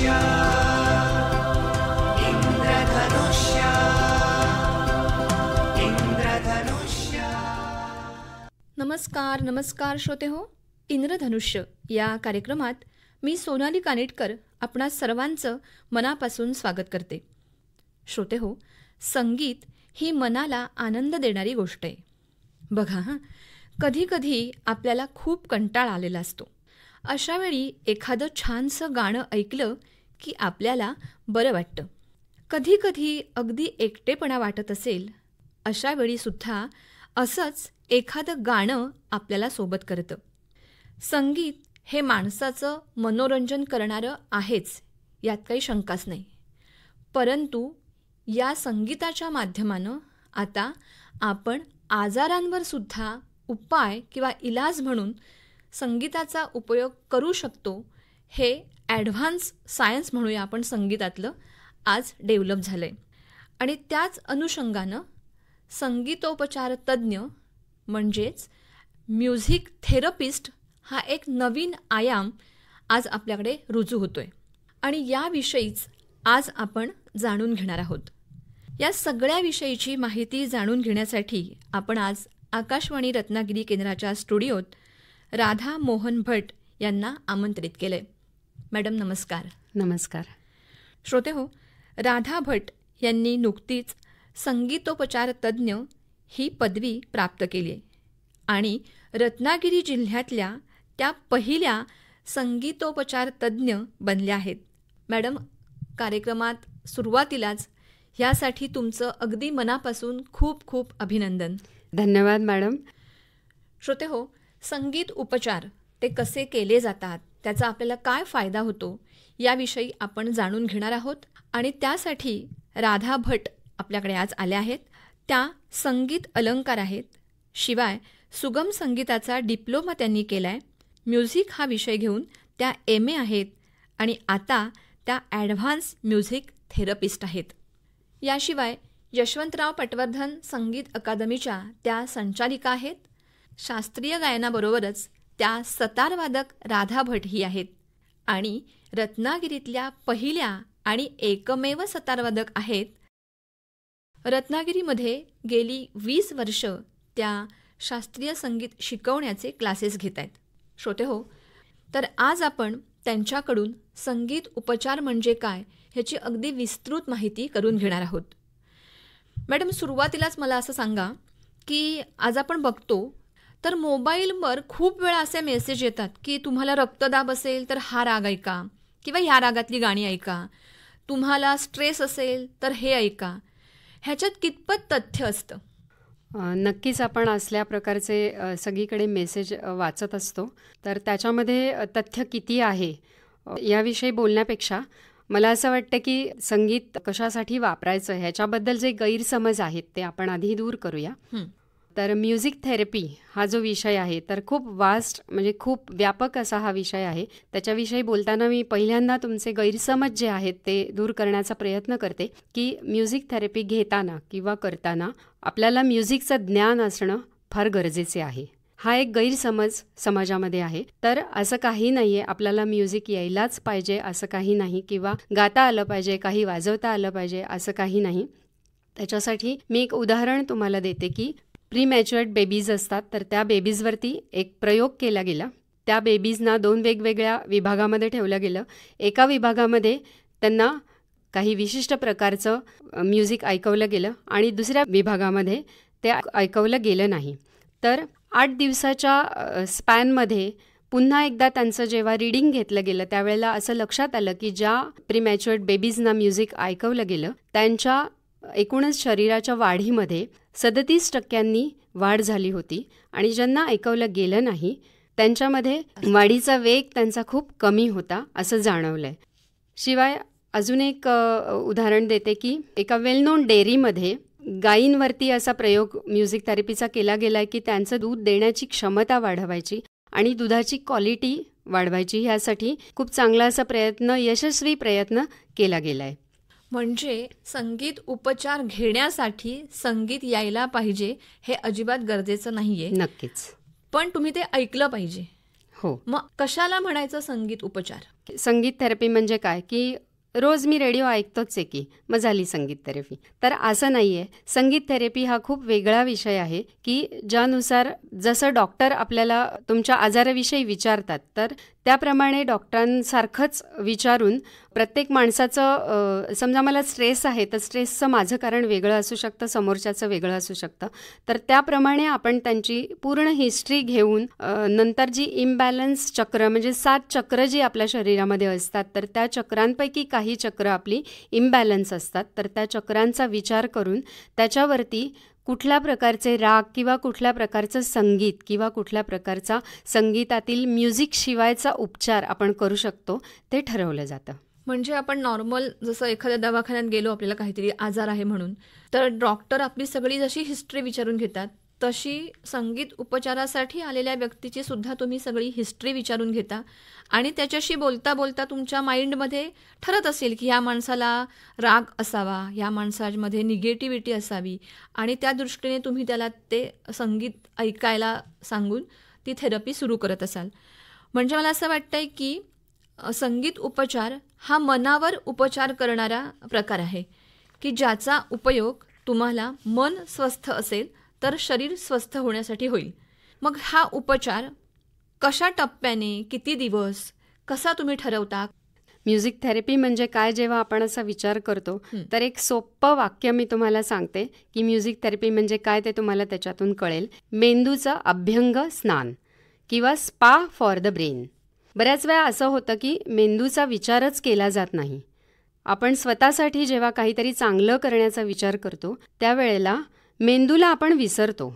इंद्रधनुष्य इंद्रधनुष्य इंद्रधनुष्य. नमस्कार नमस्कार श्रोते हो. इंद्रधनुष्य या कार्यक्रमात मी सोनाली कानेटकर आपणा सर्वांचं मनापासून स्वागत करते. श्रोते हो, संगीत ही मनाला आनंद देणारी गोष्ट आहे. बघा कधीकधी आपल्याला खूप कंटाळा आलेला असतो. अशावेळी एखादं छानसं गाणं ऐकलं की आपल्याला बरं वाटतं. कधीकधी अगदी एकटेपणा वाटत असेल, अशावेळीसुद्धा असंच एखादं गाणं आपल्याला सोबत करतं. संगीत हे माणसाचं मनोरंजन करणारं आहेच, यात काही शंकाच नाही. परंतु या संगीताच्या माध्यमानं आता आपण आजारांवर सुद्धा उपाय किंवा इलाज म्हणून संगीताचा उपयोग करू शकतो. हे ॲडव्हान्स सायन्स म्हणूया आपण संगीतातलं, आज डेव्हलप झालं आहे. आणि त्याच अनुषंगानं संगीतोपचार तज्ज्ञ म्हणजेच म्युझिक थेरपिस्ट हा एक नवीन आयाम आज आपल्याकडे रुजू होतो आहे. आणि याविषयीच आज आपण जाणून घेणार आहोत. या सगळ्याविषयीची माहिती जाणून घेण्यासाठी आपण आज आकाशवाणी रत्नागिरी केंद्राच्या स्टुडिओत राधा मोहन भट यांना आमंत्रित केलं आहे. मॅडम नमस्कार. नमस्कार. श्रोते हो, राधा भट यांनी नुकतीच संगीतोपचार तज्ज्ञ ही पदवी प्राप्त केली आहे आणि रत्नागिरी जिल्ह्यातल्या त्या पहिल्या संगीतोपचार तज्ज्ञ बनल्या आहेत. मॅडम, कार्यक्रमात सुरुवातीलाच ह्यासाठी तुमचं अगदी मनापासून खूप खूप अभिनंदन. धन्यवाद मॅडम. श्रोते हो, संगीत उपचार ते कसे केले जातात, त्याचा आपल्याला काय फायदा होतो, याविषयी आपण जाणून घेणार आहोत. आणि त्यासाठी राधा भट आपल्याकडे आज आल्या आहेत. त्या संगीत अलंकार आहेत. शिवाय सुगम संगीताचा डिप्लोमा त्यांनी केला आहे. म्युझिक हा विषय घेऊन त्या MA आहेत आणि आता त्या ॲडव्हान्स म्युझिक थेरपिस्ट आहेत. याशिवाय यशवंतराव पटवर्धन संगीत अकादमीच्या त्या संचालिका आहेत. शास्त्रीय गायनाबरोबरच त्या सतारवादक राधा भट ही आहेत आणि रत्नागिरीतल्या पहिल्या आणि एकमेव सतारवादक आहेत. रत्नागिरीमध्ये गेली 20 वर्ष त्या शास्त्रीय संगीत शिकवण्याचे क्लासेस घेत आहेत. श्रोते हो, तर आज आपण त्यांच्याकडून संगीत उपचार म्हणजे काय ह्याची अगदी विस्तृत माहिती करून घेणार आहोत. मॅडम, सुरुवातीलाच मला असं सांगा की आज आपण बघतो तर मोबाईलवर खूप वेळा असे मेसेज येतात की तुम्हाला रक्तदाब असेल तर हा राग ऐका किंवा ह्या रागातली गाणी ऐका, तुम्हाला स्ट्रेस असेल तर हे ऐका. ह्याच्यात कितपत तथ्य असतं? नक्कीच आपण असल्या प्रकारचे सगळीकडे मेसेज वाचत असतो. तर त्याच्यामध्ये तथ्य किती आहे याविषयी बोलण्यापेक्षा मला असं वाटतं की संगीत कशासाठी वापरायचं ह्याच्याबद्दल जे गैरसमज आहेत ते आपण आधी दूर करूया. तर म्युझिक थेरपी हा जो विषय आहे तर खूप वास्ट म्हणजे खूप व्यापक असा हा विषय आहे. त्याच्याविषयी बोलताना मी पहिल्यांदा तुमचे गैरसमज जे आहेत ते दूर करण्याचा प्रयत्न करते की म्युझिक थेरपी घेताना किंवा करताना आपल्याला म्युझिकचं ज्ञान असणं फार गरजेचे आहे. हा एक गैरसमज समाजामध्ये आहे. तर असं काही नाही आहे आपल्याला म्युझिक यायलाच पाहिजे असं काही नाही, किंवा गाता आलं पाहिजे, काही वाजवता आलं पाहिजे असं काही नाही. त्याच्यासाठी मी एक उदाहरण तुम्हाला देते की प्रीमॅच्युअर्ड बेबीज असतात तर त्या बेबीजवरती एक प्रयोग केला गेला. त्या बेबीजना 2 वेगवेगळ्या विभागामध्ये ठेवलं गेलं. एका विभागामध्ये त्यांना काही विशिष्ट प्रकारचं म्युझिक ऐकवलं गेलं आणि दुसऱ्या विभागामध्ये ते ऐकवलं गेलं नाही. तर 8 दिवसाच्या स्पॅनमध्ये पुन्हा एकदा त्यांचं जेव्हा रीडिंग घेतलं गेलं त्यावेळेला असं लक्षात आलं की ज्या प्रीमॅच्युअर्ड बेबीजना म्युझिक ऐकवलं गेलं त्यांच्या एकूणच शरीराच्या वाढीमध्ये 37% वाढ झाली होती आणि ज्यांना ऐकवलं गेलं नाही त्यांच्यामध्ये वाढीचा वेग त्यांचा खूप कमी होता असं जाणवलं आहे. शिवाय अजून एक उदाहरण देते की एका वेल नोन डेअरीमध्ये गायींवरती असा प्रयोग म्युझिक थेरपीचा केला गेला आहे की त्यांचं दूध देण्याची क्षमता वाढवायची आणि दुधाची क्वालिटी वाढवायची, ह्यासाठी खूप चांगला असा प्रयत्न, यशस्वी प्रयत्न केला गेला आहे. म्हणजे संगीत उपचार घेण्यासाठी संगीत यायला पाहिजे हे अजिबात गरजेचं नाहीये. नक्कीच. पण तुम्ही ते ऐकलं पाहिजे. हो. मग कशाला म्हणायचं संगीत उपचार? संगीत थेरपी म्हणजे काय की रोज मी रेडिओ ऐकतोच आहे की मग झाली संगीत थेरपी. तर असं नाही आहे. संगीत थेरपी हा खूप वेगळा विषय आहे की ज्यानुसार जसं डॉक्टर आपल्याला तुमच्या आजाराविषयी विचारतात तर त्याप्रमाणे डॉक्टरांसारखंच विचारून प्रत्येक माणसाचं समजा मला स्ट्रेस आहे तर स्ट्रेसचं माझं कारण वेगळं असू शकतं, समोरच्याचं वेगळं असू शकतं. तर त्याप्रमाणे आपण त्यांची पूर्ण हिस्ट्री घेऊन नंतर जी इम्बॅलन्स चक्र म्हणजे 7 चक्र जी आपल्या शरीरामध्ये असतात तर त्या चक्रांपैकी काही चक्र आपली इम्बॅलन्स असतात. तर त्या चक्रांचा विचार करून त्याच्यावरती कुठल्या प्रकारचे राग किंवा कुठल्या प्रकारचं संगीत किंवा कुठल्या प्रकारचा संगीतातील म्युझिक शिवायचा उपचार आपण करू शकतो ते ठरवलं जातं. म्हणजे आपण नॉर्मल जसं एखाद्या दवाखान्यात गेलो, आपल्याला काहीतरी आजार आहे म्हणून, तर डॉक्टर आपली सगळी जशी हिस्ट्री विचारून घेतात तशी संगीत उपचारासाठी आलेल्या व्यक्तीची सुद्धा तुम्ही सगळी हिस्ट्री विचारून घेता आणि त्याच्याशी बोलता बोलता तुमच्या माइंडमध्ये ठरत असेल की ह्या माणसाला राग असावा, ह्या माणसामध्ये निगेटिव्हिटी असावी आणि त्या दृष्टीने तुम्ही त्याला ते संगीत ऐकायला सांगून ती थेरपी सुरू करत असाल. म्हणजे मला असं वाटतंय की संगीत उपचार हा मनावर उपचार करणारा प्रकार आहे की ज्याचा उपयोग तुम्हाला मन स्वस्थ असेल तर शरीर स्वस्थ होण्यासाठी होईल. मग हा उपचार कशा टप्प्याने, किती दिवस, कसा तुम्ही ठरवता? म्युझिक थेरपी म्हणजे काय जेव्हा आपण असा विचार करतो तर एक सोपं वाक्य मी तुम्हाला सांगते की म्युझिक थेरपी म्हणजे काय ते तुम्हाला त्याच्यातून कळेल. मेंदूचं अभ्यंग स्नान किंवा स्पा फॉर द ब्रेन. बऱ्याच वेळा असं होतं की मेंदूचा विचारच केला जात नाही. आपण स्वतःसाठी जेव्हा काहीतरी चांगलं करण्याचा विचार करतो त्यावेळेला मेंदूला आपण विसरतो.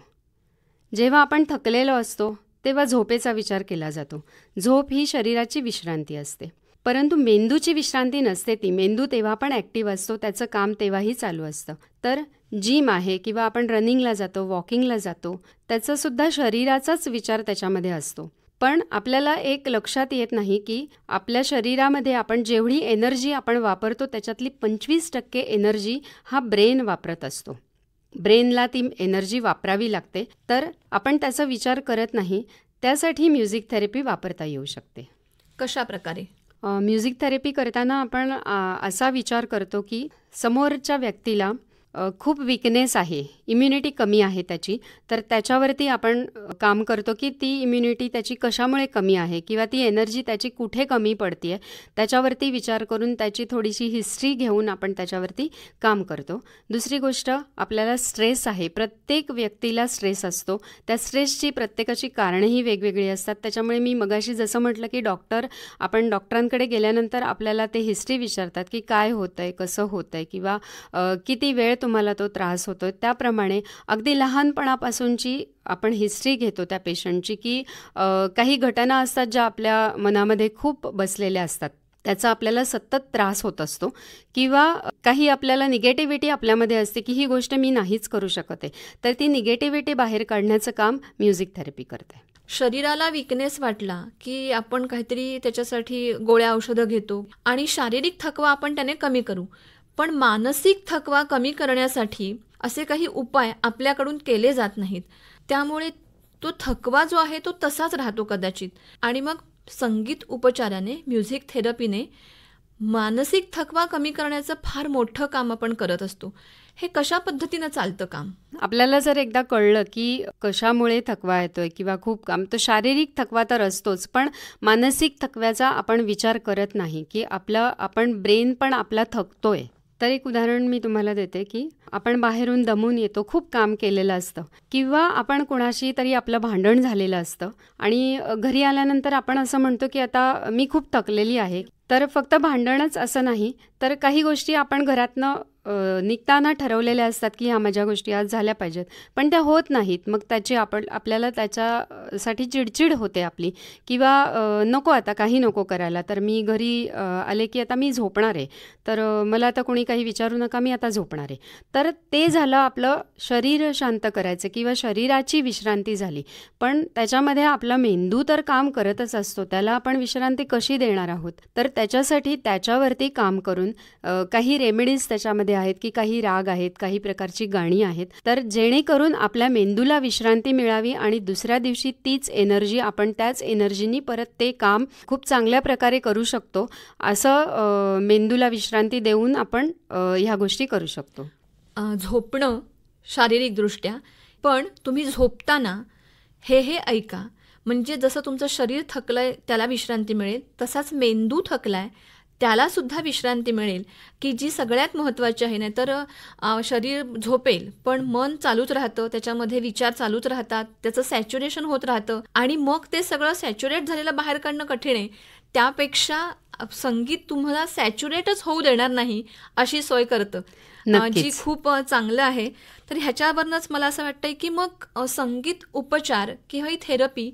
जेव्हा आपण थकलेलो असतो तेव्हा झोपेचा विचार केला जातो. झोप ही शरीराची विश्रांती असते, परंतु मेंदूची विश्रांती नसते ती. मेंदू तेव्हा पण ॲक्टिव्ह असतो, त्याचं काम तेव्हाही चालू असतं. तर जिम आहे किंवा आपण रनिंगला जातो, वॉकिंगला जातो, त्याचंसुद्धा शरीराचाच विचार त्याच्यामध्ये असतो. पण आपल्याला एक लक्षात येत नाही की आपल्या शरीरामध्ये आपण जेवढी एनर्जी आपण वापरतो त्याच्यातली 25% एनर्जी हा ब्रेन वापरत असतो. ब्रेनला ती एनर्जी वापरावी लागते, तर आपण त्याचा विचार करत नाही. त्यासाठी म्युझिक थेरपी वापरता येऊ शकते. कशा प्रकारे? म्युझिक थेरपी करताना आपण असा विचार करतो की समोरच्या व्यक्तीला खूप विकनेस आहे, इम्युनिटी कमी आहे त्याची, तर त्याच्यावरती आपण काम करतो की ती इम्युनिटी त्याची कशामुळे कमी आहे किंवा ती एनर्जी त्याची कुठे कमी पडते आहे त्याच्यावरती विचार करून त्याची थोडीशी हिस्ट्री घेऊन आपण त्याच्यावरती काम करतो. दुसरी गोष्ट, आपल्याला स्ट्रेस आहे, प्रत्येक व्यक्तीला स्ट्रेस असतो. त्या स्ट्रेसची प्रत्येकाची कारणंही वेगवेगळी असतात. त्याच्यामुळे मी मगाशी जसं म्हटलं की आपण डॉक्टरांकडे गेल्यानंतर आपल्याला ते हिस्ट्री विचारतात की काय होतं आहे, कसं होतं आहे किंवा किती वेळ तुम्हाला तो त्रास होतो. त्याप्रमाणे अगदी लहानपणापासूनची आपण हिस्ट्री घेतो त्या पेशंटची की काही घटना असतात ज्या आपल्या मनामध्ये खूप बसलेल्या असतात, त्याचा आपल्याला सतत त्रास होत असतो किंवा काही आपल्याला निगेटिव्हिटी आपल्यामध्ये असते की ही गोष्ट मी नाहीच करू शकत आहे, तर ती निगेटिव्हिटी बाहेर काढण्याचं काम म्युझिक थेरपी करते. शरीराला विकनेस वाटला की आपण काहीतरी त्याच्यासाठी गोळ्या औषधं घेतो आणि शारीरिक थकवा आपण त्याने कमी करू, पण मानसिक थकवा कमी करण्यासाठी असे काही उपाय आपल्याकडून केले जात नाहीत. त्यामुळे तो थकवा जो आहे तो तसाच राहतो कदाचित. आणि मग संगीत उपचाराने, म्युझिक थेरपीने मानसिक थकवा कमी करण्याचं फार मोठं काम आपण करत असतो. हे कशा पद्धतीनं चालतं काम? आपल्याला जर एकदा कळलं की कशामुळे थकवा येतोय किंवा खूप काम, तर शारीरिक थकवा तर असतोच, पण मानसिक थकव्याचा आपण विचार करत नाही की आपण ब्रेन पण आपला थकतोय. तर एक उदाहरण मी तुम्हाला देते की आपण बाहेरून दमून येतो, खूप काम केलेलं असतं किंवा आपण कोणाशी तरी आपलं भांडण झालेलं असतं आणि घरी आल्यानंतर आपण असं म्हणतो की आता मी खूप थकलेली आहे. तर फक्त भांडणच असं नाही, तर काही गोष्टी आपण घरातनं निघताना ठरवलेल्या असतात की ह्या माझ्या गोष्टी आज झाल्या पाहिजेत, पण त्या होत नाहीत. मग आपल्याला त्याच्यासाठी चिडचिड होते आपली किंवा नको आता काही नको करायला, तर मी घरी आले की आता मी झोपणार आहे, तर मला आता कोणी काही विचारू नका, मी आता झोपणार आहे. तर ते झालं आपलं शरीर शांत करायचं किंवा शरीराची विश्रांती झाली. पण त्याच्यामध्ये आपला मेंदू तर काम करतच असतो, त्याला आपण विश्रांती कशी देणार आहोत? तर त्याच्यासाठी त्याच्यावरती काम करून काही रेमेडीज त्याच्यामध्ये आहेत की काही राग आहेत, काही प्रकारची गाणी आहेत, तर जेणेकरून आपल्या मेंदूला विश्रांती मिळावी आणि दुसऱ्या दिवशी तीच एनर्जी, आपण त्याच एनर्जीनी परत ते काम खूप चांगल्या प्रकारे करू शकतो, असं मेंदूला विश्रांती देऊन आपण ह्या गोष्टी करू शकतो. झोपणं शारीरिकदृष्ट्या, पण तुम्ही झोपताना हे ऐका, म्हणजे जसं तुमचं शरीर थकलंय त्याला विश्रांती मिळेल, तसाच मेंदू थकलाय त्यालासुद्धा विश्रांती मिळेल, की जी सगळ्यात महत्त्वाची आहे. नाही तर शरीर झोपेल पण मन चालूच राहतं, त्याच्यामध्ये विचार चालूच राहतात, त्याचं सॅच्युरेशन होत राहतं आणि मग ते सगळं सॅच्युरेट झालेलं बाहेर काढणं कठीण आहे. त्यापेक्षा संगीत तुम्हाला सॅच्युरेटच होऊ देणार नाही अशी सोय करतं, जी खूप चांगलं आहे. तर ह्याच्यावरनंच मला असं वाटतंय की मग संगीत उपचार किंवा ही थेरपी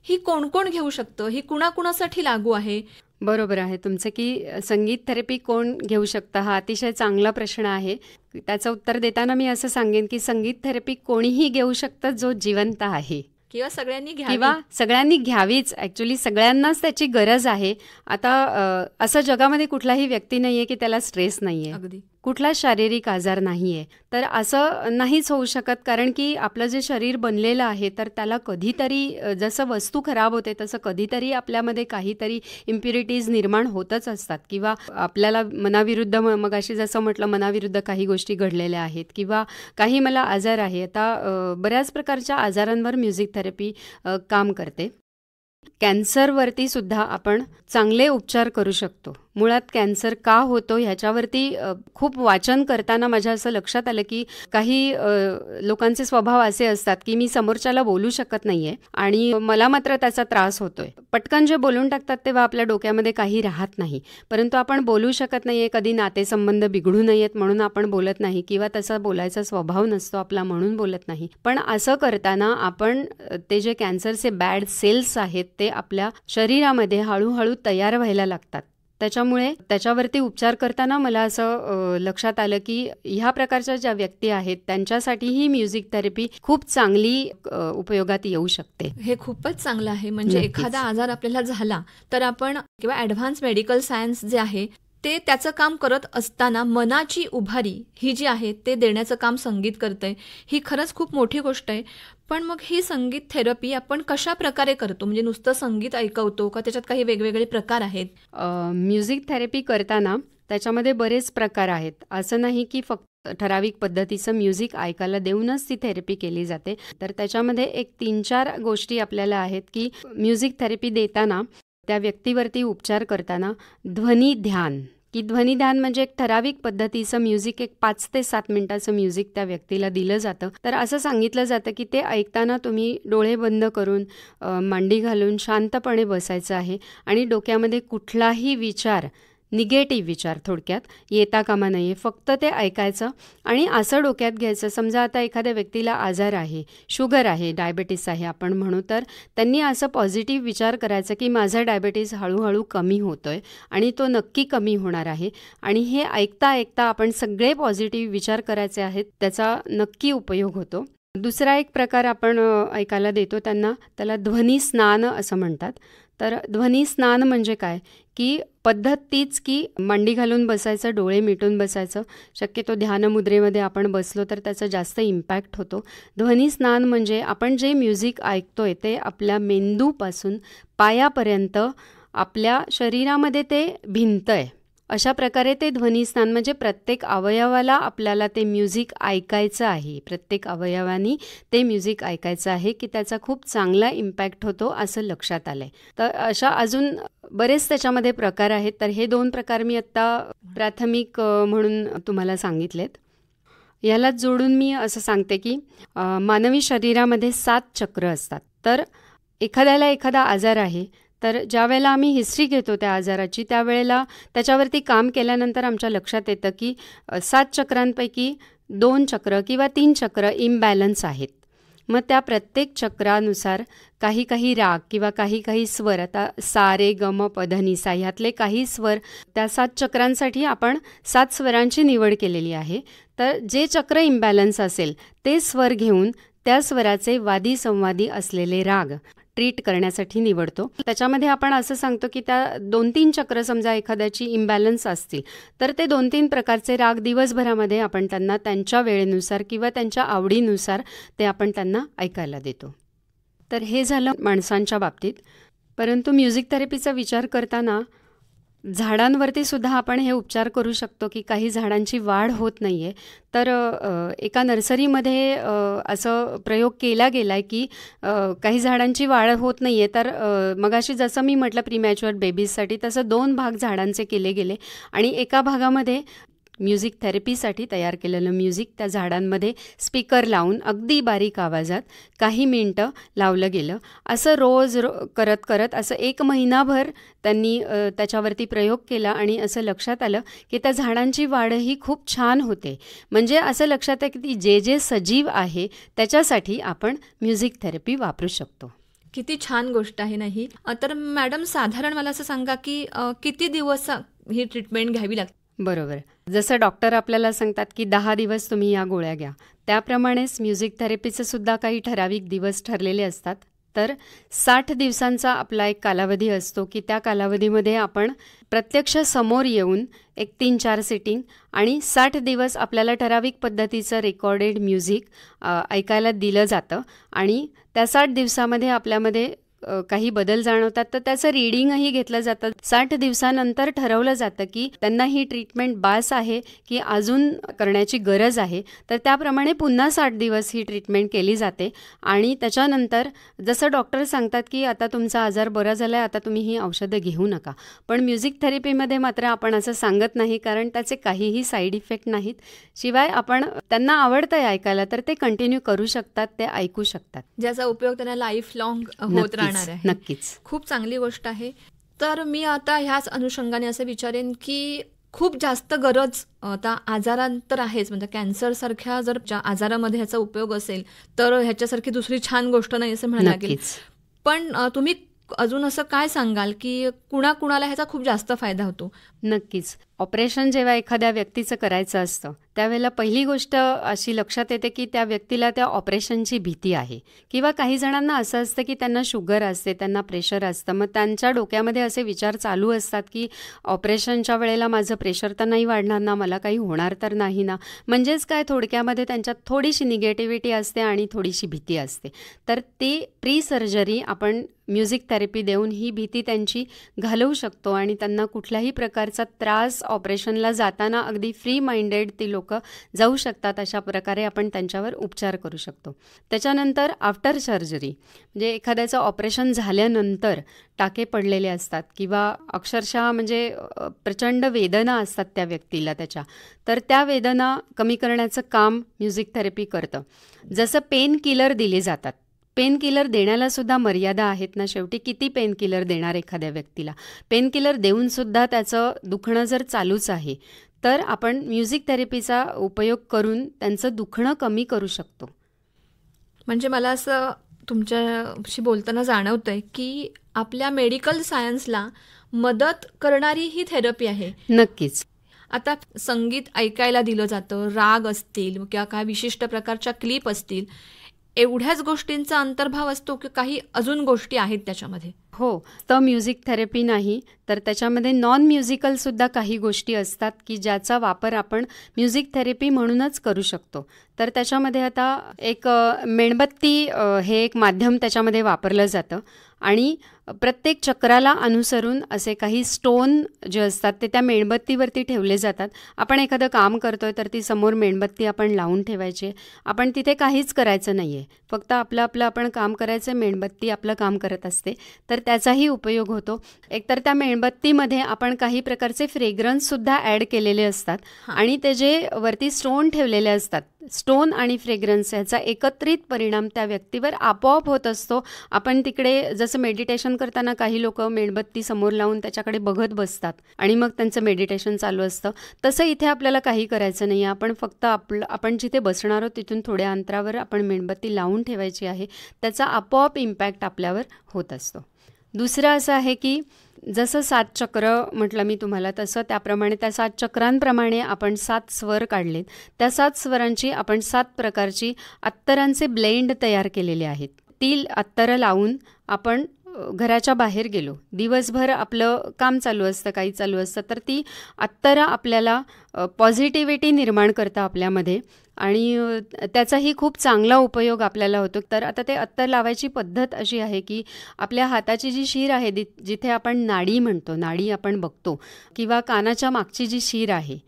ही कोण कोण घेऊ शकतं, ही कुणाकुणासाठी लागू आहे? बरोबर आहे तुमचं की संगीत थेरपी कोण घेऊ शकतं, हा अतिशय चांगला प्रश्न आहे. त्याचं उत्तर देताना मी असं सांगेन की संगीत थेरपी कोणीही घेऊ शकतं जो जिवंत आहे, किंवा सगळ्यांनी घ्यावीच. ॲक्च्युली सगळ्यांनाच त्याची गरज आहे. आता असं जगामध्ये कुठलाही व्यक्ती नाही आहे की त्याला स्ट्रेस नाही आहे, अगदी कुठला शारीरिक आजार नाही आहे. तर असं नाहीच होऊ शकत, कारण की आपलं जे शरीर बनलेलं आहे तर त्याला कधीतरी जसं वस्तू खराब होते तसं कधीतरी आपल्यामध्ये काहीतरी इम्प्युरिटीज निर्माण होतच असतात, किंवा आपल्याला मनाविरुद्ध, मगाशी जसं म्हटलं मनाविरुद्ध काही गोष्टी घडलेल्या आहेत, किंवा काही मला आजार आहे. आता बऱ्याच प्रकारच्या आजारांवर म्युझिक थेरपी काम करते. कॅन्सरवरती सुद्धा आपण चांगले उपचार करू शकतो. मुळात कॅन्सर का होतो ह्याच्यावरती खूप वाचन करताना माझ्या असं लक्षात आलं की काही लोकांचे स्वभाव असे असतात की मी समोरच्याला बोलू शकत नाहीये आणि मला मात्र त्याचा त्रास होतोय. पटकन जे बोलून टाकतात तेव्हा आपल्या डोक्यामध्ये काही राहत नाही, परंतु आपण बोलू शकत नाहीये, कधी नातेसंबंध बिघडू नयेत म्हणून आपण बोलत नाही, किंवा तसा बोलायचा स्वभाव नसतो आपला म्हणून बोलत नाही. पण असं करताना आपण ते जे कॅन्सरचे बॅड सेल्स आहेत ते आपल्या शरीरामध्ये हळूहळू तयार व्हायला लागतात. त्याच्यामुळे त्याच्यावरती उपचार करताना मला असं लक्षात आलं की ह्या प्रकारच्या ज्या व्यक्ती आहेत त्यांच्यासाठी ही म्युझिक थेरपी खूप चांगली उपयोगात येऊ शकते. हे खूपच चांगलं आहे. म्हणजे एखादा आजार आपल्याला झाला तर आपण किंवा ॲडव्हान्स मेडिकल सायन्स जे आहे ते त्याचं काम करत असताना मनाची उभारी ही जी आहे ते देण्याचं काम संगीत करतंय. ही खरंच खूप मोठी गोष्ट आहे. पण मग ही संगीत थेरपी आपण कशा प्रकारे करतो? म्हणजे नुसतं संगीत ऐकवतो का त्याच्यात काही वेगवेगळे प्रकार आहेत? म्युझिक थेरपी करताना त्याच्यामध्ये बरेच प्रकार आहेत. असं नाही की फक्त ठराविक पद्धतीचं म्युझिक ऐकायला देऊनच ती थेरपी केली जाते. तर त्याच्यामध्ये एक 3-4 गोष्टी आपल्याला आहेत की म्युझिक थेरपी देताना, त्या व्यक्तीवरती उपचार करताना ध्वनी ध्यान, की ध्वनी ध्यान म्हणजे एक ठराविक पद्धतीचं म्युझिक, एक 5 ते 7 मिनिटाचं म्युझिक त्या व्यक्तीला दिलं जातं. तर असं सांगितलं जातं की ते ऐकताना तुम्ही डोळे बंद करून मांडी घालून शांतपणे बसायचं आहे आणि डोक्यामध्ये कुठलाही विचार, निगेटिव्ह विचार थोडक्यात येता कामा नये, फक्त ते ऐकायचं आणि असं डोक्यात घ्यायचं. समजा आता एखाद्या व्यक्तीला आजार आहे, शुगर आहे, डायबेटीस आहे आपण म्हणू, तर त्यांनी असं पॉझिटिव्ह विचार करायचं की माझा डायबेटीस हळूहळू कमी होतोय आणि तो नक्की कमी होणार आहे. आणि हे ऐकता ऐकता आपण सगळे पॉझिटिव्ह विचार करायचे आहेत, त्याचा नक्की उपयोग होतो. दुसरा एक प्रकार आपण ऐकायला देतो त्याला ध्वनी स्नान असं म्हणतात. तर ध्वनी स्नान म्हणजे काय, की पद्धत तीच की मांडी घालून बसायचं, डोळे मिटून बसायचं. शक्यतो ध्यानमुद्रेमध्ये आपण बसलो तर त्याचा जास्त इम्पॅक्ट होतो. ध्वनी स्नान म्हणजे आपण जे म्युझिक ऐकतोय ते आपल्या मेंदूपासून पायापर्यंत आपल्या शरीरामध्ये ते भिनतंय. अशा प्रकारे ते ध्वनीस्नान म्हणजे प्रत्येक अवयवाला आपल्याला ते म्युझिक ऐकायचं आहे, प्रत्येक अवयवानी ते म्युझिक ऐकायचं आहे की त्याचा खूप चांगला इम्पॅक्ट होतो असं लक्षात आलं आहे. तर अशा अजून बरेच त्याच्यामध्ये प्रकार आहेत. तर हे 2 प्रकार मी आत्ता प्राथमिक म्हणून तुम्हाला सांगितलेत. यालाच जोडून मी असं सांगते की मानवी शरीरामध्ये 7 चक्र असतात. तर एखाद्याला एखादा आजार आहे तर ज्या वेळेला आम्ही हिस्ट्री घेतो त्या आजाराची, त्यावेळेला त्याच्यावरती काम केल्यानंतर आमच्या लक्षात येतं की 7 चक्रांपैकी 2 चक्र किंवा 3 चक्र इम्बॅलन्स आहेत. मग त्या प्रत्येक चक्रानुसार काही काही राग किंवा काही काही स्वर, आता सा रे ग म प ध नि सा ह्यातले काही स्वर, त्या 7 चक्रांसाठी आपण 7 स्वरांची निवड केलेली आहे. तर जे चक्र इम्बॅलन्स असेल ते स्वर घेऊन त्या स्वराचे वादी संवादी असलेले राग ट्रीट करण्यासाठी निवडतो. त्याच्यामध्ये आपण असं सांगतो की त्या 2-3 चक्र समजा एखाद्याची इम्बॅलन्स असतील तर ते 2-3 प्रकारचे राग दिवसभरामध्ये आपण त्यांना त्यांच्या वेळेनुसार किंवा त्यांच्या आवडीनुसार ते आपण त्यांना ऐकायला देतो. तर हे झालं माणसांच्या बाबतीत. परंतु म्युझिक थेरपीचा विचार करताना झाडांवरती सुद्धा आपण हे उपचार करू शकतो की काही झाडांची वाढ होत नाही आहे. तर एका नर्सरीमध्ये असं प्रयोग केला गेला आहे की काही झाडांची वाढ होत नाही आहे. तर मगाशी जसं मी म्हटलं प्रीमॅच्युअर बेबीजसाठी तसं 2 भाग झाडांचे केले गेले आणि एका भागामध्ये म्युझिक थेरपीसाठी तयार केलेलं म्युझिक त्या झाडांमध्ये स्पीकर लावून अगदी बारीक आवाजात काही मिनटं लावलं गेलं. असं रोज करत करत असं 1 महिनाभर त्यांनी त्याच्यावरती प्रयोग केला आणि असं लक्षात आलं की त्या झाडांची वाढही खूप छान होते. म्हणजे असं लक्षात आहे की जे जे सजीव आहे त्याच्यासाठी आपण म्युझिक थेरपी वापरू शकतो. किती छान गोष्ट आहे नाही. तर मॅडम साधारण मला असं सांगा की किती दिवस ही ट्रीटमेंट घ्यावी लागते? बरोबर. जसं डॉक्टर आपल्याला सांगतात की 10 दिवस तुम्ही या गोळ्या घ्या, त्याप्रमाणेच म्युझिक थेरपीचे सुद्धा काही ठराविक दिवस ठरलेले असतात. तर 60 दिवसांचा आपला एक कालावधी असतो की त्या कालावधीमध्ये आपण प्रत्यक्ष समोर येऊन एक 3-4 सिटिंग आणि 60 दिवस आपल्याला ठराविक पद्धतीचं रेकॉर्डेड म्युझिक ऐकायला दिलं जातं आणि त्या 60 दिवसामध्ये आपल्यामध्ये काही बदल जाणवतात तर त्याचं रीडिंगही घेतलं जातं. 60 दिवसानंतर ठरवलं जातं की त्यांना ही ट्रीटमेंट बास आहे की अजून करण्याची गरज आहे. तर त्याप्रमाणे पुन्हा 60 दिवस ही ट्रीटमेंट केली जाते आणि त्याच्यानंतर जसं डॉक्टर सांगतात की आता तुमचा आजार बरा झाला आहे, आता तुम्ही ही औषधं घेऊ नका. पण म्युझिक थेरपीमध्ये मात्र आपण असं सांगत नाही, कारण त्याचे काहीही साईड इफेक्ट नाहीत. शिवाय आपण त्यांना आवडतं आहे ऐकायला तर ते कंटिन्यू करू शकतात, ते ऐकू शकतात, ज्याचा उपयोग त्यांना लाईफ लॉंग होत राहणार आहे. नक्कीच. खूप चांगली गोष्ट आहे. तर मी आता ह्याच अनुषंगाने असं विचारेन की खूप जास्त गरज आता आजारांतर आहेच, म्हणजे कॅन्सरसारख्या जर आजारामध्ये ह्याचा उपयोग असेल तर ह्याच्यासारखी दुसरी छान गोष्ट नाही असं म्हणायला लागेल. पण तुम्ही अजून असं काय सांगाल की कुणाकुणाला ह्याचा खूप जास्त फायदा होतो? नक्कीच. ऑपरेशन जेव्हा एखाद्या व्यक्तीचं करायचं असतं त्यावेळेला पहिली गोष्ट अशी लक्षात येते की त्या व्यक्तीला त्या ऑपरेशनची भीती आहे किंवा काही जणांना असं असतं की त्यांना शुगर असते, त्यांना प्रेशर असतं. मग त्यांच्या डोक्यामध्ये असे विचार चालू असतात की ऑपरेशनच्या वेळेला माझं प्रेशर तर नाही वाढणार ना, मला काही होणार तर नाही ना. म्हणजेच काय, थोडक्यामध्ये त्यांच्यात थोडीशी निगेटिव्हिटी असते आणि थोडीशी भीती असते. तर ती प्री सर्जरी आपण म्युझिक थेरपी देऊन ही भीती त्यांची घालवू शकतो आणि त्यांना कुठल्याही प्रकारचा त्रास ऑपरेशनला जाताना अगदी फ्री माइंडेड ती लोक जाऊ शकतात. अशा प्रकारे आपण त्यांच्यावर उपचार करू शकतो. त्याच्यानंतर आफ्टर सर्जरी म्हणजे एखाद्याचं ऑपरेशन झाल्यानंतर टाके पडलेले असतात किंवा अक्षरशः म्हणजे प्रचंड वेदना असतात त्या व्यक्तीला त्याच्या, तर त्या वेदना कमी करण्याचं काम म्युझिक थेरपी करतं. जसं पेन किलर दिले जातात, पेन किलर देण्याला सुद्धा मर्यादा आहेत ना. शेवटी किती पेन किलर देणार एखाद्या व्यक्तीला? पेन किलर देऊनसुद्धा त्याचं दुखणं जर चालूच आहे तर आपण म्युझिक थेरपीचा उपयोग करून त्यांचं दुखणं कमी करू शकतो. म्हणजे मला असं तुमच्याशी बोलताना जाणवतं आहे की आपल्या मेडिकल सायन्सला मदत करणारी ही थेरपी आहे. नक्कीच. आता संगीत ऐकायला दिलं जातं, राग असतील किंवा काय विशिष्ट प्रकारच्या क्लिप असतील, एवढ्याच गोष्टींचा अंतर्भाव असतो की काही अजून गोष्टी आहेत त्याच्यामध्ये? हो, तर म्युझिक थेरपी नाही तर त्याच्यामध्ये नॉन म्युझिकलसुद्धा काही गोष्टी असतात की ज्याचा वापर आपण म्युझिक थेरपी म्हणूनच करू शकतो. तर त्याच्यामध्ये आता एक मेणबत्ती हे एक माध्यम त्याच्यामध्ये वापरलं जातं आणि प्रत्येक चक्राला अनुसरून असे काही स्टोन जे असतात ते त्या मेणबत्तीवरती ठेवले जातात. आपण एखादं काम करतोय तर ती समोर मेणबत्ती आपण लावून ठेवायची. आपण तिथे काहीच करायचं नाही आहे, फक्त आपलं आपण काम करायचं, मेणबत्ती आपलं काम करत असते. तर त्याचाही उपयोग होतो. एकतर त्या मेणबत्तीमध्ये आपण काही प्रकारचे फ्रेग्रन्ससुद्धा ॲड केलेले असतात आणि ते जे वरती स्टोन ठेवलेले असतात, स्टोन आणि फ्रेग्रन्स ह्याचा एकत्रित परिणाम त्या व्यक्तीवर आपोआप होत असतो. आपण तिकडे जसं मेडिटेशन करताना काही लोक मेणबत्ती समोर लावून त्याच्याकडे बघत बसतात आणि मग त्यांचं मेडिटेशन चालू असतं, तसं इथे आपल्याला काही करायचं नाही आहे. आपण फक्त आपण जिथे बसणार आहोत तिथून थोड्या अंतरावर आपण मेणबत्ती लावून ठेवायची आहे. त्याचा आपोआप इम्पॅक्ट आपल्यावर होत असतो. दुसरं असं आहे की जसं 7 चक्र म्हटलं मी तुम्हाला, तसं त्याप्रमाणे त्या 7 चक्रांप्रमाणे आपण 7 स्वर काढलेत. त्या 7 स्वरांची आपण 7 प्रकारची अत्तरांचे ब्लेंड तयार केलेले आहेत. ती अत्तरं लावून आपण घराच्या बाहेर गेलो, दिवसभर आपलं काम चालू असतं, काही चालू असतं, तर ती अत्तरं आपल्याला पॉझिटिव्हिटी निर्माण करतं आपल्यामध्ये आणि त्याचाही खूप चांगला उपयोग आपल्याला होतो. तर आता ते अत्तर लावायची पद्धत अशी आहे की आपल्या हाताची जी शीर आहे, जिथे आपण नाडी म्हणतो, नाडी आपण बघतो, किंवा कानाच्या मागची जी शीर आहे,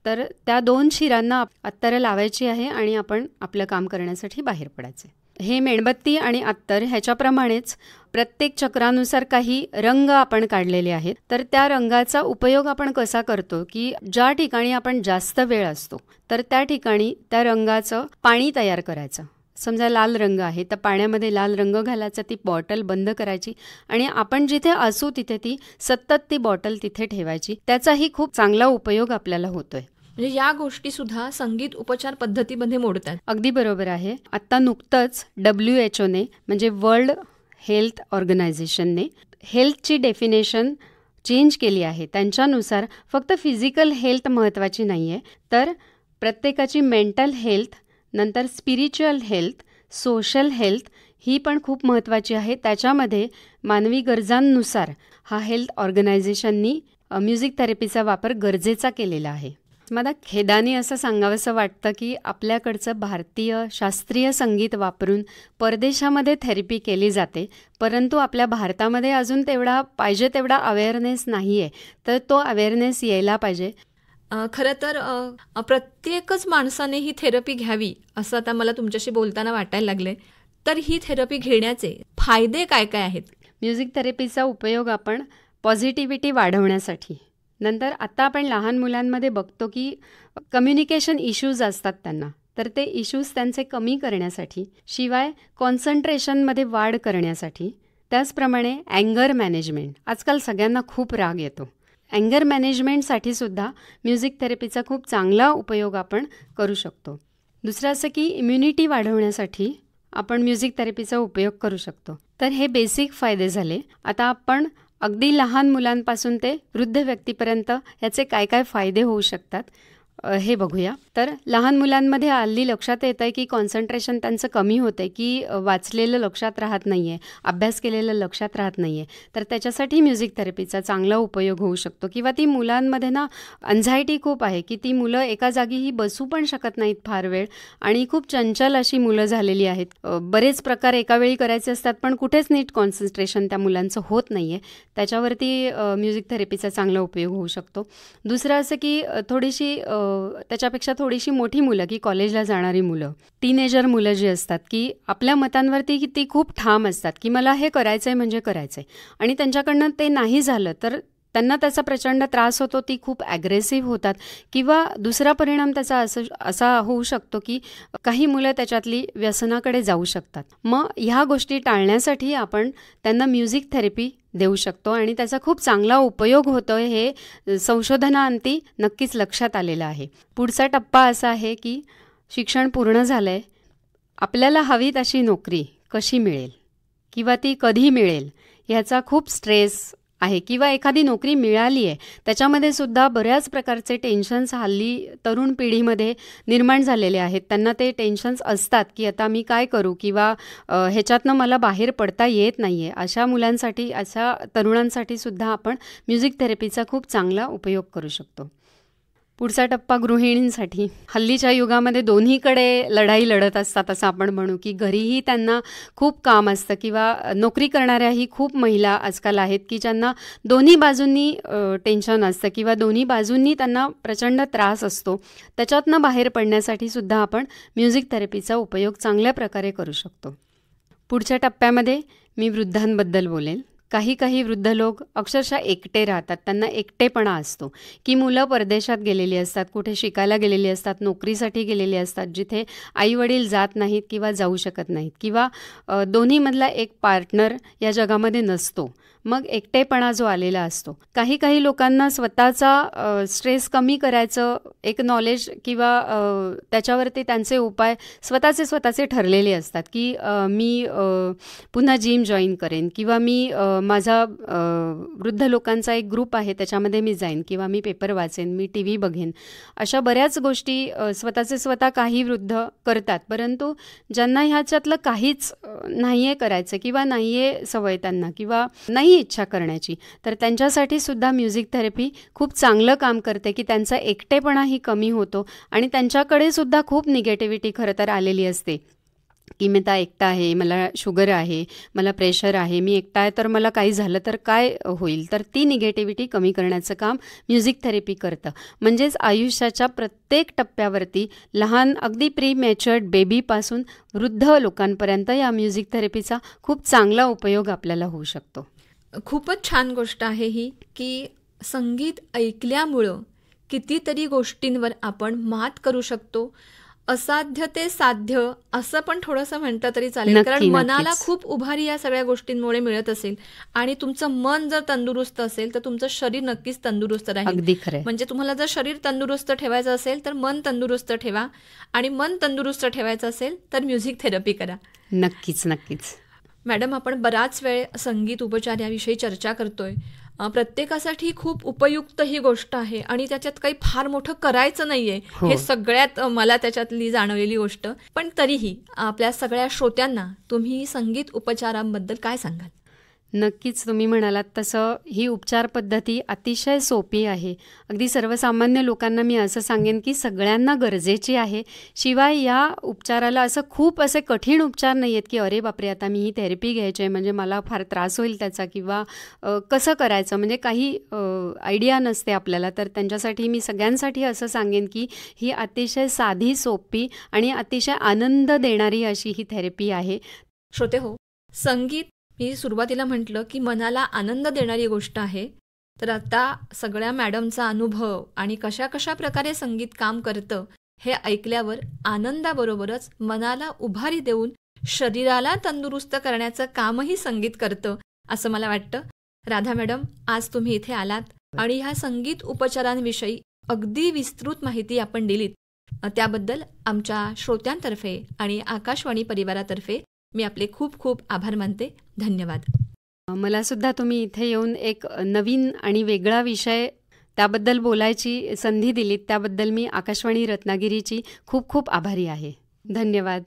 तर त्या 2 शिरांना अत्तरं लावायची आहे आणि आपण आपलं काम करण्यासाठी बाहेर पडायचे. हे मेणबत्ती आणि अत्तर ह्याच्याप्रमाणेच प्रत्येक चक्रानुसार काही रंग आपण काढलेले आहेत. तर त्या रंगाचा उपयोग आपण कसा करतो की ज्या ठिकाणी आपण जास्त वेळ असतो तर त्या ठिकाणी त्या रंगाचं पाणी तयार करायचं. समजा लाल रंग आहे तर पाण्यामध्ये लाल रंग घालायचा, ती बॉटल बंद करायची आणि आपण जिथे असू तिथे ती सतत ती बॉटल तिथे ठेवायची. त्याचाही खूप चांगला उपयोग आपल्याला होतोय. म्हणजे या गोष्टी सुद्धा संगीत उपचार पद्धतीमध्ये मोडतात. अगदी बरोबर आहे. आत्ता नुकतंच WHOने म्हणजे वर्ल्ड हेल्थ ऑर्गनायझेशनने हेल्थची डेफिनेशन चेंज केली आहे. त्यांच्यानुसार फक्त फिजिकल हेल्थ महत्त्वाची नाही आहे, तर प्रत्येकाची मेंटल हेल्थ, नंतर स्पिरिच्युअल हेल्थ, सोशल हेल्थ ही पण खूप महत्त्वाची आहे. त्याच्यामध्ये मानवी गरजांनुसार हा हेल्थ ऑर्गनायझेशननी म्युझिक थेरपीचा वापर गरजेचा केलेला आहे. मला खेदाने असं सांगावंसं वाटतं की आपल्याकडचं भारतीय शास्त्रीय संगीत वापरून परदेशामध्ये थेरपी केली जाते, परंतु आपल्या भारतामध्ये अजून तेवढा पाहिजे तेवढा अवेअरनेस नाही आहे. तर तो अवेअरनेस यायला पाहिजे. खरं तर प्रत्येकच माणसाने ही थेरपी घ्यावी असं आता मला तुमच्याशी बोलताना वाटायला लागले. तर ही थेरपी घेण्याचे फायदे काय काय आहेत? म्युझिक थेरपीचा उपयोग आपण पॉझिटिव्हिटी वाढवण्यासाठी, नंतर आता आपण लहान मुलांमध्ये बघतो की कम्युनिकेशन इश्यूज असतात त्यांना, तर ते इश्यूज त्यांचे कमी करण्यासाठी, शिवाय कॉन्सन्ट्रेशनमध्ये वाढ करण्यासाठी, त्याचप्रमाणे अँगर मॅनेजमेंट. आजकाल सगळ्यांना खूप राग येतो. अँगर मॅनेजमेंटसाठी सुद्धा म्युझिक थेरपीचा खूप चांगला उपयोग आपण करू शकतो. दुसरं असं की इम्युनिटी वाढवण्यासाठी आपण म्युझिक थेरपीचा उपयोग करू शकतो. तर हे बेसिक फायदे झाले. आता आपण अगदी लहान मुलांपासून ते वृद्ध व्यक्तीपर्यंत ह्याचे काय काय फायदे होऊ शकतात हे बघूया. तर लहान मुलांमध्ये हल्ली लक्षात येतं आहे की कॉन्सन्ट्रेशन त्यांचं कमी होतं आहे, की वाचलेलं लक्षात राहत नाही आहे, अभ्यास केलेलं लक्षात राहत नाही आहे. तर त्याच्यासाठी म्युझिक थेरपीचा चांगला उपयोग होऊ शकतो. किंवा ती मुलांमध्ये ना अँझायटी खूप आहे की ती मुलं एका जागीही बसू पण शकत नाहीत फार वेळ, आणि खूप चंचल अशी मुलं झालेली आहेत. बरेच प्रकार एकावेळी करायचे असतात पण कुठेच नीट कॉन्सन्ट्रेशन त्या मुलांचं होत नाही आहे. त्याच्यावरती म्युझिक थेरपीचा चांगला उपयोग होऊ शकतो. दुसरं असं की थोडीशी त्याच्यापेक्षा थोडीशी मोठी मुलं की कॉलेजला जाणारी मुलं, टीनेजर मुलं जी असतात की आपल्या मतांवरती ती खूप ठाम असतात की मला हे करायचं आहे म्हणजे करायचं आहे, आणि त्यांच्याकडनं ते नाही झालं तर त्यांना त्याचा प्रचंड त्रास होतो. ती खूप ॲग्रेसिव्ह होतात, किंवा दुसरा परिणाम त्याचा असा होऊ शकतो की काही मुलं त्याच्यातली व्यसनाकडे जाऊ शकतात. मग ह्या गोष्टी टाळण्यासाठी आपण त्यांना म्युझिक थेरपी देऊ शकतो आणि त्याचा खूप चांगला उपयोग होतो आहे, हे संशोधनाअंती नक्कीच लक्षात आलेलं आहे. पुढचा टप्पा असा आहे की शिक्षण पूर्ण झालं आहे, आपल्याला हवी तशी नोकरी कशी मिळेल किंवा ती कधी मिळेल ह्याचा खूप स्ट्रेस आहे, किंवा एखादी नोकरी मिळाली आहे त्याच्यामध्ये सुद्धा बऱ्याच प्रकारचे टेन्शन्स हल्ली तरुण पिढीमध्ये निर्माण झालेले आहेत. त्यांना ते टेन्शन्स असतात की आता मी काय करू, किंवा ह्याच्यातनं मला बाहेर पडता येत नाही आहे. अशा मुलांसाठी, अशा तरुणांसाठी सुद्धा आपण म्युझिक थेरपीचा खूप चांगला उपयोग करू शकतो. पुढचा टप्पा गृहिणींसाठी. हल्लीच्या युगामध्ये दोन्हीकडे लढाई लढत असतात असं आपण म्हणू, की घरीही त्यांना खूप काम असतं, किंवा नोकरी करणाऱ्याही खूप महिला आजकाल आहेत की ज्यांना दोन्ही बाजूंनी टेन्शन असतं किंवा दोन्ही बाजूंनी त्यांना प्रचंड त्रास असतो. त्याच्यातनं बाहेर पडण्यासाठी सुद्धा आपण म्युझिक थेरपीचा उपयोग चांगल्या प्रकारे करू शकतो. पुढच्या टप्प्यामध्ये मी वृद्धांबद्दल बोलेन. काही वृद्ध लोक अक्षरशः एकटे राहतात, त्यांना एकटेपणा असतो, की मुलं परदेशात गेलेली असतात, कुठे शिकायला गेलेली असतात, नोकरीसाठी गेलेली असतात, जिथे आईवडील जात नाहीत किंवा जाऊ शकत नाहीत, किंवा दोन्हीमधला एक पार्टनर या जगामध्ये नसतो. मग एकटेपणा जो आलेला असतो. काही लोकांना स्वतःचा स्ट्रेस कमी करायचं एक नॉलेज किंवा त्याच्यावरती त्यांचे उपाय स्वतःचे ठरलेले असतात, की मी पुन्हा जिम जॉईन करेन, किंवा मी माझा वृद्ध लोकांचा एक ग्रुप आहे, त्याच्यामध्ये मी जाईन किंवा मी पेपर वाचेन, मी टी व्ही बघेन. अशा बऱ्याच गोष्टी स्वतःचे स्वतः काही वृद्ध करतात, परंतु ज्यांना ह्याच्यातलं काहीच नाही आहे करायचं किंवा नाही आहे सवय त्यांना किंवा नाही इच्छा करण्याची, तर त्यांच्यासाठी सुद्धा म्युझिक थेरपी खूप चांगलं काम करते की त्यांचा एकटेपणाही कमी होतो आणि त्यांच्याकडे सुद्धा खूप निगेटिव्हिटी खरं तर आलेली असते की मी आता एकटा आहे, मला शुगर आहे, मला प्रेशर आहे, मी एकटा आहे तर मला काही झालं तर काय होईल. तर ती निगेटिव्हिटी कमी करण्याचं काम म्युझिक थेरपी करतं. म्हणजेच आयुष्याच्या प्रत्येक टप्प्यावरती लहान अगदी प्री मॅच्युअर्ड बेबीपासून वृद्ध लोकांपर्यंत या म्युझिक थेरपीचा खूप चांगला उपयोग आपल्याला होऊ शकतो. खूपच छान गोष्ट आहे ही की संगीत ऐकल्यामुळं कितीतरी गोष्टींवर आपण मात करू शकतो. असाध्य ते साध्य असं पण थोडंसं म्हटलं तरी चालेल, कारण मनाला खूप उभारी या सगळ्या गोष्टींमुळे मिळत असेल आणि तुमचं मन जर तंदुरुस्त असेल तर तुमचं शरीर नक्कीच तंदुरुस्त राहील. अगदी खरं. म्हणजे तुम्हाला जर शरीर तंदुरुस्त ठेवायचं असेल तर मन तंदुरुस्त ठेवा आणि मन तंदुरुस्त ठेवायचं असेल तर म्युझिक थेरपी करा. नक्कीच नक्कीच. मॅडम, आपण बराच वेळ संगीत उपचार याविषयी चर्चा करतोय. प्रत्येकासाठी खूप उपयुक्त ही गोष्ट आहे आणि त्याच्यात काही फार मोठं करायचं नाहीये, हे सगळ्यात मला त्याच्यातली जाणवलेली गोष्ट. पण तरीही आपल्या सगळ्या श्रोत्यांना तुम्ही संगीत उपचारांबद्दल काय सांगाल? नक्कीच, तुम्ही म्हणालात तसं ही उपचार पद्धती अतिशय सोपी आहे. अगदी सर्वसामान्य लोकांना मी असं सांगेन की सगळ्यांना गरजेची आहे. शिवाय या उपचाराला असं खूप असे कठीण उपचार नाही आहेत की अरे बापरे आता मी ही थेरपी घ्यायची आहे म्हणजे मला फार त्रास होईल त्याचा किंवा कसं करायचं म्हणजे काही आयडिया नसते आपल्याला. तर त्यांच्यासाठी मी सगळ्यांसाठी असं सांगेन की ही अतिशय साधी, सोपी आणि अतिशय आनंद देणारी अशी ही थेरपी आहे. श्रोते हो, संगीत मी सुरुवातीला म्हटलं की मनाला आनंद देणारी गोष्ट आहे. तर आता सगळ्या मॅडमचा अनुभव आणि कशा कशा प्रकारे संगीत काम करतं हे ऐकल्यावर आनंदाबरोबरच मनाला उभारी देऊन शरीराला तंदुरुस्त करण्याचं कामही संगीत करतं असं मला वाटतं. राधा मॅडम, आज तुम्ही इथे आलात आणि ह्या संगीत उपचारांविषयी अगदी विस्तृत माहिती आपण दिलीत. त्याबद्दल आमच्या श्रोत्यांतर्फे आणि आकाशवाणी परिवारातर्फे मी आपले खूप खूप आभार मानते. धन्यवाद. मला सुद्धा तुम्ही इथे येऊन एक नवीन आणि वेगळा विषय त्याबद्दल बोलायची संधी दिलीत, त्याबद्दल मी आकाशवाणी रत्नागिरीची खूप खूप आभारी आहे. धन्यवाद.